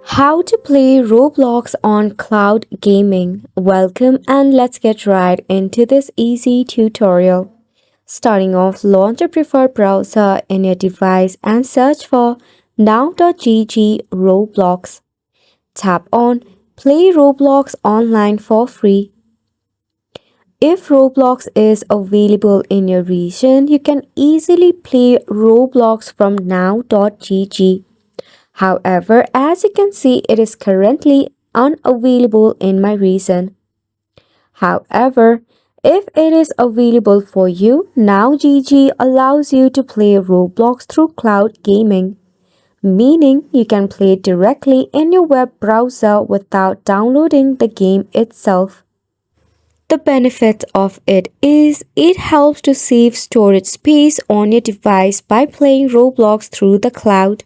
How to play Roblox on cloud gaming. Welcome and let's get right into this easy tutorial. Starting off, launch a preferred browser in your device and search for now.gg Roblox. Tap on Play Roblox online for free. If Roblox is available in your region, you can easily play Roblox from now.gg. However, as you can see, it is currently unavailable in my region. However, if it is available for you, now GG allows you to play Roblox through cloud gaming, meaning you can play it directly in your web browser without downloading the game itself. The benefit of it is it helps to save storage space on your device by playing Roblox through the cloud.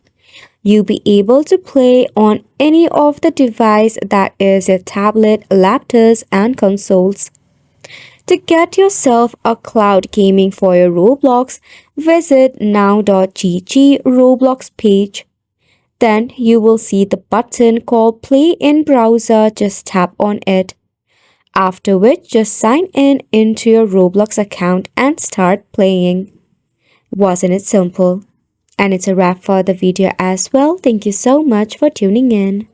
You'll be able to play on any of the device that is your tablet, laptops, and consoles. To get yourself a cloud gaming for your Roblox, visit now.gg Roblox page. Then you will see the button called Play in Browser. Just tap on it. After which, just sign in into your Roblox account and start playing. Wasn't it simple? And it's a wrap for the video as well. Thank you so much for tuning in.